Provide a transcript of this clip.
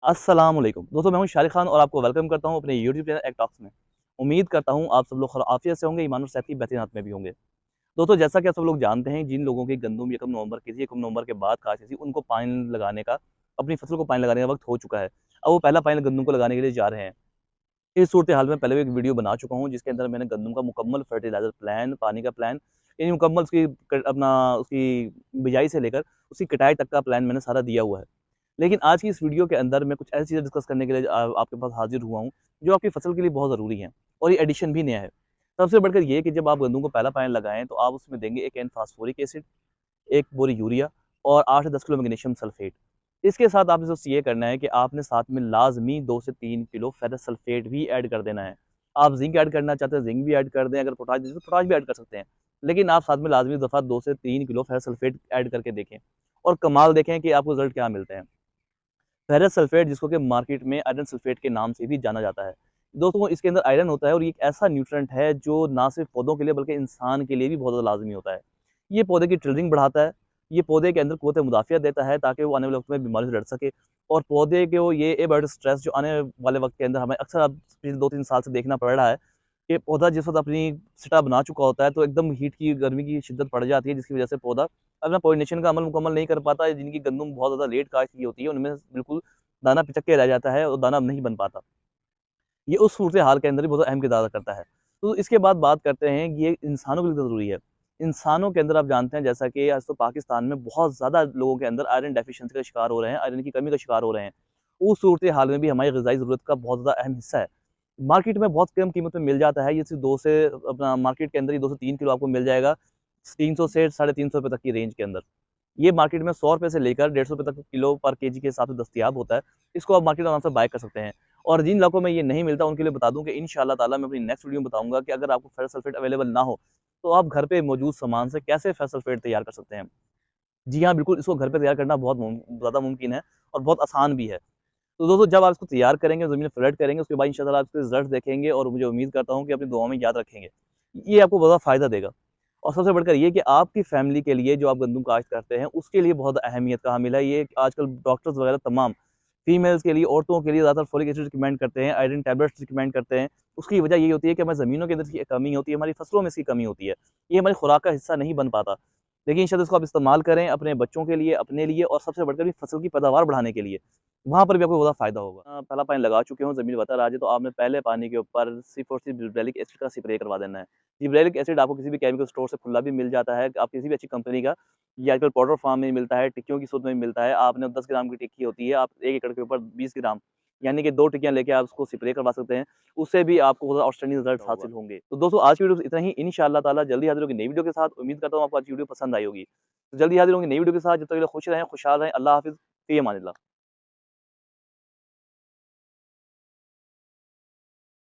अस्सलाम वालेकुम दोस्तों, मैं हूं शारिक खान और आपको वेलकम करता हूं अपने यूट्यूब चैनल एक टॉक्स में। उम्मीद करता हूं आप सब लोग खैर आफियत से होंगे, ईमान और सेहत की बेहतरीन हाथ में भी होंगे। दोस्तों, जैसा कि आप सब लोग जानते हैं, जिन लोगों की गंदम 1 नवंबर की थी, 1 नवंबर के बाद काशी थी, उनको पानी लगाने का, अपनी फसल को पानी लगाने का वक्त हो चुका है। अब वो पहला पानी गंदम को लगाने के लिए जा रहे हैं। इस सूरत हाल में पहले भी एक वीडियो बना चुका हूँ जिसके अंदर मैंने गंदम का मुकम्मल फर्टिलाइजर प्लान, पानी का प्लान, यानी मुकम्मल उसकी बिजाई से लेकर उसकी कटाई तक का प्लान मैंने सारा दिया हुआ है। लेकिन आज की इस वीडियो के अंदर मैं कुछ ऐसी चीज़ें डिस्कस करने के लिए आपके पास हाजिर हुआ हूँ, जो आपकी फसल के लिए बहुत ज़रूरी हैं और ये एडिशन भी नया है। सबसे बढ़कर ये कि जब आप गंदम को पहला पानी लगाएँ, तो आप उसमें देंगे 1 कैन फास्फोरिक एसिड, 1 बोरी यूरिया और 8 से 10 किलो मैग्नीशियम सल्फेट। इसके साथ आपने बस ये करना है कि आपने साथ में लाज़मी 2 से 3 किलो फेरस सल्फेट भी ऐड कर देना है। आप ज़िंक ऐड करना चाहते हैं, ज़िंक भी ऐड कर दें, अगर पोटाश तो पोटाश भी ऐड कर सकते हैं। लेकिन आप साथ में लाज़मी दफ़ा 2 से 3 किलो फेरस सल्फेट ऐड करके देखें और कमाल देखें कि आपको रिज़ल्ट क्या मिलते हैं। फेरस सल्फेट, जिसको कि मार्केट में आयरन सल्फेट के नाम से भी जाना जाता है। दोस्तों, इसके अंदर आयरन होता है और ये एक ऐसा न्यूट्रिएंट है जो ना सिर्फ पौधों के लिए बल्कि इंसान के लिए भी बहुत ज़्यादा लाज़मी होता है। ये पौधे की टिल्डिंग बढ़ाता है, ये पौधे के अंदर क़ुव्वत मुदाफ़ियत देता है ताकि वो आने वाले वक़्त में बीमारी से लड़ सके, और पौधे को ये एबायोटिक स्ट्रेस जो आने वाले वक़्त के अंदर हमें अक्सर अब पिछले 2-3 साल से देखना पड़ रहा है कि पौधा जिस वक़्त अपनी सिटा बना चुका होता है, तो एकदम हीट की, गर्मी की शिद्दत बढ़ जाती है, जिसकी वज़ह से पौधा अपना पॉलिनेशन का अमल मुकम्मल नहीं कर पाता है। जिनकी गंदम बहुत ज़्यादा लेट काश्त की होती है, उनमें बिल्कुल दाना पिचक के रह जाता है और दाना अब नहीं बन पाता। ये उस सूरत हाल के अंदर भी बहुत अहम किरदार अदा करता है। तो इसके बाद बात करते हैं कि ये इंसानों के लिए ज़रूरी है। इंसानों के अंदर आप जानते हैं, जैसा कि आज तो पाकिस्तान में बहुत ज़्यादा लोगों के अंदर आयरन डेफिशिएंसी का शिकार हो रहे हैं, आयरन की कमी का शिकार हो रहे हैं। उस सूरत हाल में भी हमारी ग़िज़ाई ज़रूरत का बहुत ज़्यादा अहम हिस्सा है। मार्केट में बहुत कम कीमत में मिल जाता है, ये सिर्फ़ 2 से अपना मार्केट के अंदर ही 2 से 3 किलो आपको मिल जाएगा, 300 से साढ़े 300 रुपए तक की रेंज के अंदर। ये मार्केट में ₹100 से लेकर ₹150 तक किलो पर केजी के हिसाब से दस्तयाब होता है। इसको आप मार्केट में आराम से बाय कर सकते हैं। और जिन इलाकों में ये नहीं मिलता, उनके लिए बता दूँ कि इंशाअल्लाह ताला मैं अपनी नेक्स्ट वीडियो में बताऊँगा कि अगर आपको फेरस सल्फेट अवेलेबल ना हो, तो आप घर पे मौजूद सामान से कैसे फेरस सल्फेट तैयार कर सकते हैं। जी हाँ, बिल्कुल, इसको घर पे तैयार करना बहुत ज़्यादा मुमकिन है और बहुत आसान भी है। तो दोस्तों, जब आप इसको तैयार करेंगे, ज़मीन में फ्लड करेंगे, उसके बाद इंशाअल्लाह आप इसके रिज़ल्ट देखेंगे और मुझे उम्मीद करता हूँ कि अपनी दुआओं में याद रखेंगे। ये आपको बहुत फ़ायदा देगा। और सबसे बढ़कर ये कि आपकी फ़ैमिली के लिए, जो आप गंदम काश्त करते हैं, उसके लिए बहुत अहमियत का हामिल है ये। आजकल डॉक्टर्स वगैरह तमाम फीमेल्स के लिए, औरतों के लिए ज़्यादातर फोलिक एसिड रिकमेंड करते हैं, आयरन टैबलेट्स रिकमेंड करते हैं। उसकी वजह यही होती है कि हमारी ज़मीनों के अंदर इसकी कमी होती है, हमारी फसलों में इसकी कमी होती है। ये हमारी खुराक का हिस्सा नहीं बन पाता। लेकिन शायद इसको आप इस्तेमाल करें अपने बच्चों के लिए, अपने लिए और सबसे बढ़कर भी फसल की पैदावार बढ़ाने के लिए। वहाँ पर भी आपको बहुत फ़ायदा होगा। पहला पानी लगा चुके हों, ज़मीन बता रहा है, तो आपने पहले पानी के ऊपर सिर्फ़ और सिर्फ़ जिब्रेलिक एसिड का स्प्रे करवा देना है। जिब्रेलिक एसिड आपको किसी भी केमिकल स्टोर से खुला भी मिल जाता है, आप किसी भी अच्छी कंपनी का, ये आजकल पाउडर फॉर्म में मिलता है, टिक्कियों की सूरत में मिलता है। आपने 10 ग्राम की टिक्की होती है, आप 1 एकड़ के ऊपर 20 ग्राम, यानी कि 2 टिक्कियाँ लेके आप उसको स्प्रे करवा सकते हैं। उससे भी आपको बहुत आउटस्टैंडिंग रिज़ल्ट्स हासिल होंगे। तो दोस्तों, आज की वीडियो इतना ही। इंशाअल्लाह ताला जल्दी हाज़िर होंगे नई वीडियो के साथ। उम्मीद करता हूँ आपको आज की वीडियो पसंद आई होगी। तो जल्दी हाज़िर होंगे नई वीडियो के साथ। जब तक के लिए खुश रहें, खुशहाल रहें। अल्लाह हाफ़िज़। फ़ी अमानिल्लाह।